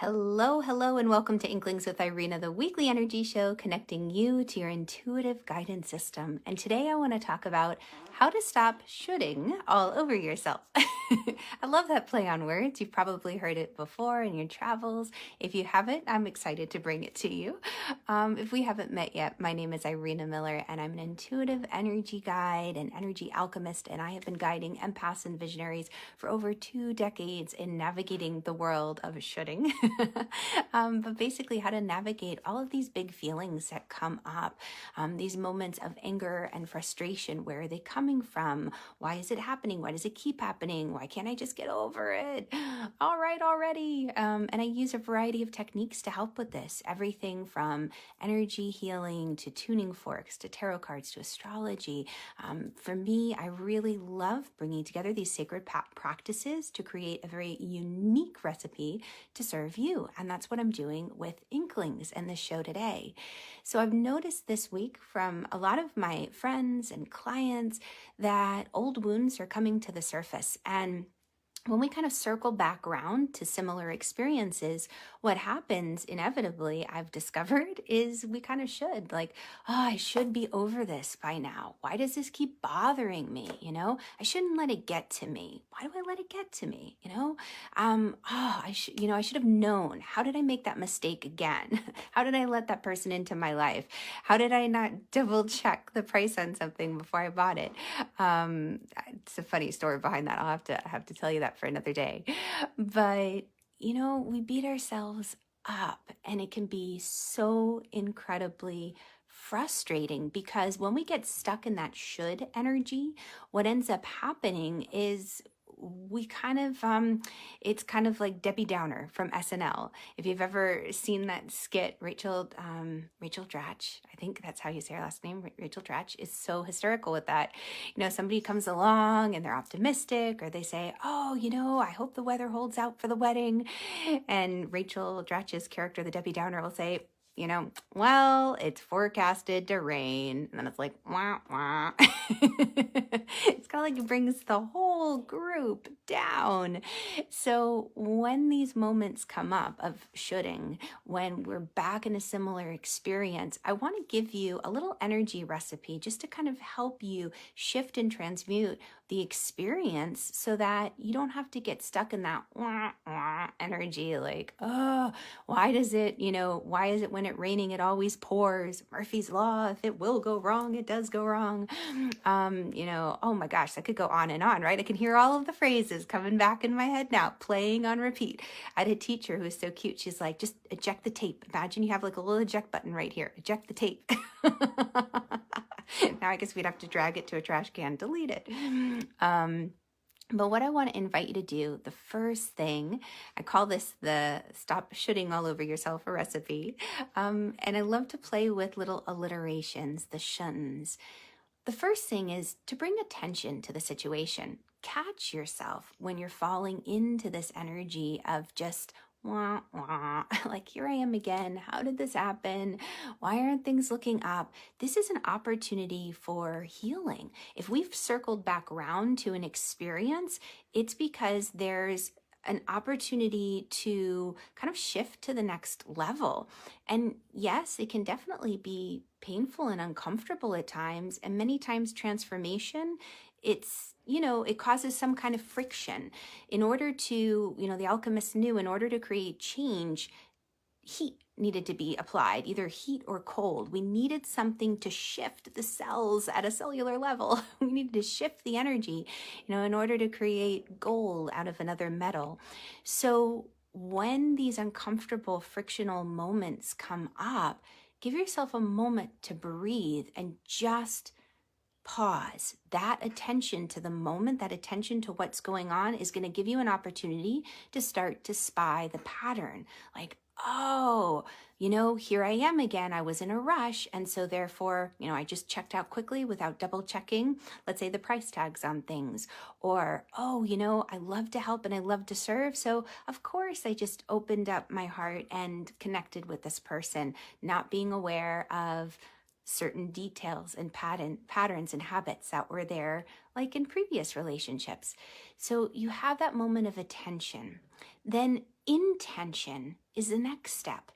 Hello, hello, and welcome to Inklings with Irena, the weekly energy show connecting you to your intuitive guidance system. And today I want to talk about how to stop shoulding all over yourself. I love that play on words. You've probably heard it before in your travels. If you haven't, I'm excited to bring it to you. If we haven't met yet, my name is Irena Miller, and I'm an intuitive energy guide and energy alchemist, and I have been guiding empaths and visionaries for over 2 decades in navigating the world of shoulding. But basically how to navigate all of these big feelings that come up, these moments of anger and frustration. Where are they coming from? Why is it happening? Why does it keep happening? Why can't I just get over it? All right already. And I use a variety of techniques to help with this. Everything from energy healing to tuning forks to tarot cards to astrology. For me, I really love bringing together these sacred practices to create a very unique recipe to serve you. And that's what I'm doing with Inklings and the show today. So I've noticed this week from a lot of my friends and clients that old wounds are coming to the surface. And when we kind of circle back around to similar experiences, what happens inevitably, I've discovered, is we kind of should I should be over this by now. Why does this keep bothering me? I shouldn't let it get to me. Why do I let it get to me? I should have known. How did I make that mistake again? How did I let that person into my life? How did I not double check the price on something before I bought it? It's a funny story behind that. I have to tell you that for another day. But, we beat ourselves up, and it can be so incredibly frustrating because when we get stuck in that should energy, what ends up happening is we kind of it's kind of like Debbie Downer from SNL. If you've ever seen that skit, Rachel Dratch, I think that's how you say her last name, Rachel Dratch, is so hysterical with that. Somebody comes along and they're optimistic, or they say, I hope the weather holds out for the wedding, and Rachel Dratch's character, the Debbie Downer, will say, well, it's forecasted to rain. And then it's like, wah, wah. It's kind of like it brings the whole group down. So when these moments come up of shoulding, when we're back in a similar experience, I want to give you a little energy recipe just to kind of help you shift and transmute the experience so that you don't have to get stuck in that wah, wah energy. Like, why is it when it's raining, it always pours? Murphy's Law, if it will go wrong, it does go wrong. Oh my gosh, that could go on and on, right? I can hear all of the phrases coming back in my head now, playing on repeat. I had a teacher who was so cute. She's like, just eject the tape. Imagine you have like a little eject button right here. Eject the tape. Now I guess we'd have to drag it to a trash can, delete it. But what I want to invite you to do, the first thing, I call this the stop shoulding all over yourself a recipe. And I love to play with little alliterations, the shuns. The first thing is to bring attention to the situation. Catch yourself when you're falling into this energy of just wah, wah. Like, here I am again. How did this happen? Why aren't things looking up? This is an opportunity for healing. If we've circled back around to an experience, it's because there's an opportunity to kind of shift to the next level. And yes, it can definitely be painful and uncomfortable at times. And many times transformation, it causes some kind of friction. In order to, the alchemists knew, in order to create change, heat needed to be applied, either heat or cold. We needed something to shift the cells at a cellular level. We needed to shift the energy, in order to create gold out of another metal. So when these uncomfortable frictional moments come up, give yourself a moment to breathe and just pause. That attention to the moment, that attention to what's going on is going to give you an opportunity to start to spy the pattern. Like, here I am again. I was in a rush. And so therefore, I just checked out quickly without double checking, let's say, the price tags on things. Or, I love to help and I love to serve. So of course I just opened up my heart and connected with this person, not being aware of certain details and patterns and habits that were there, like in previous relationships. So you have that moment of attention. Then intention is the next step.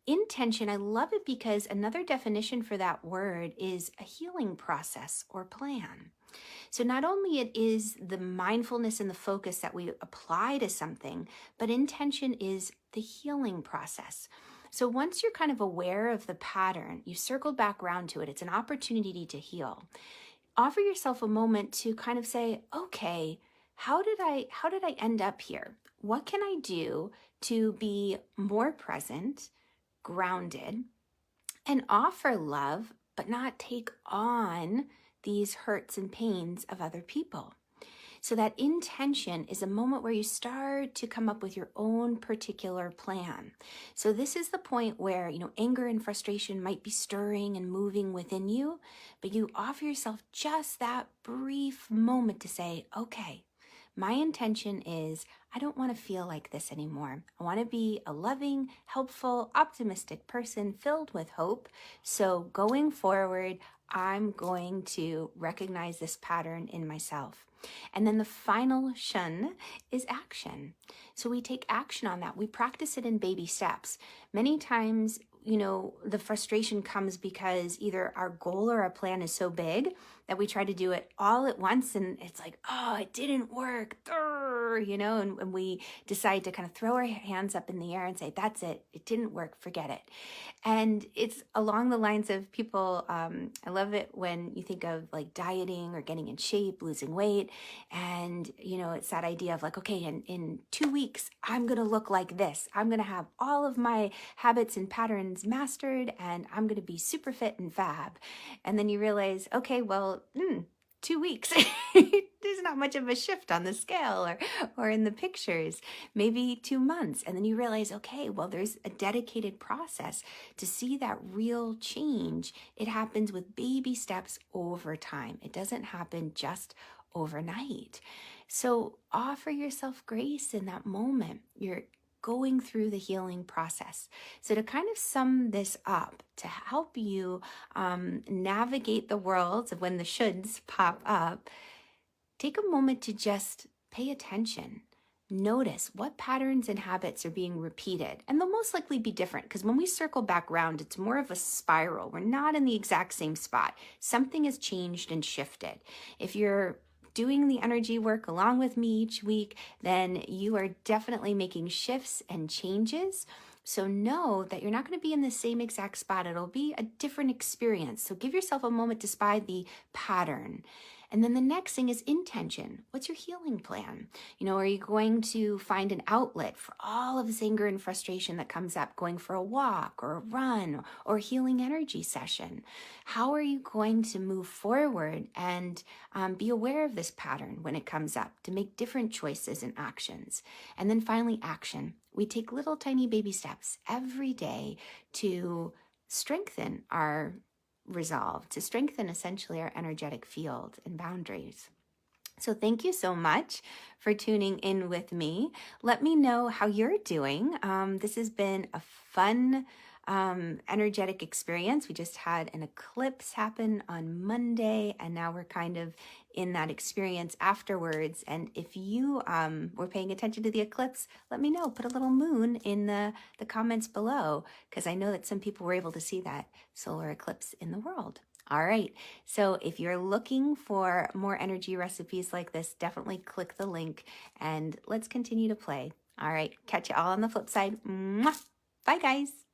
Intention, I love it because another definition for that word is a healing process or plan. So not only it is the mindfulness and the focus that we apply to something, but intention is the healing process. So once you're kind of aware of the pattern, you circle back around to it. It's an opportunity to heal. Offer yourself a moment to kind of say, okay, how did I end up here? What can I do to be more present, grounded, and offer love, but not take on these hurts and pains of other people? So that intention is a moment where you start to come up with your own particular plan. So this is the point where, anger and frustration might be stirring and moving within you, but you offer yourself just that brief moment to say, okay, my intention is I don't want to feel like this anymore. I want to be a loving, helpful, optimistic person filled with hope. So going forward, I'm going to recognize this pattern in myself. And then the final shun is action. So we take action on that. We practice it in baby steps. Many times, the frustration comes because either our goal or our plan is so big that we try to do it all at once, and it's like, oh, it didn't work, and we decide to kind of throw our hands up in the air and say, that's it didn't work, forget it. And it's along the lines of people, I love it when you think of like dieting or getting in shape, losing weight, and it's that idea of like, okay, in 2 weeks, I'm going to look like this. I'm going to have all of my habits and patterns mastered, and I'm going to be super fit and fab. And then you realize, okay, well, 2 weeks, there's not much of a shift on the scale or in the pictures, maybe 2 months. And then you realize, okay, well, there's a dedicated process to see that real change. It happens with baby steps over time. It doesn't happen just overnight. So offer yourself grace in that moment. You're going through the healing process. So to kind of sum this up, to help you navigate the world of when the shoulds pop up, take a moment to just pay attention. Notice what patterns and habits are being repeated, and they'll most likely be different because when we circle back around, it's more of a spiral. We're not in the exact same spot. Something has changed and shifted. If you're doing the energy work along with me each week, then you are definitely making shifts and changes. So know that you're not going to be in the same exact spot. It'll be a different experience. So give yourself a moment to spy the pattern. And then the next thing is intention. What's your healing plan? Are you going to find an outlet for all of this anger and frustration that comes up, going for a walk or a run or a healing energy session? How are you going to move forward and be aware of this pattern when it comes up to make different choices and actions? And then finally, action. We take little tiny baby steps every day to strengthen our resolve, to strengthen essentially our energetic field and boundaries. So thank you so much for tuning in with me. Let me know how you're doing. This has been a fun, energetic experience. We just had an eclipse happen on Monday, and now we're kind of in that experience afterwards. And if you were paying attention to the eclipse, let me know. Put a little moon in the comments below, because I know that some people were able to see that solar eclipse in the world. All right, so if you're looking for more energy recipes like this, definitely click the link and let's continue to play. All right, catch you all on the flip side. Mwah! Bye, guys.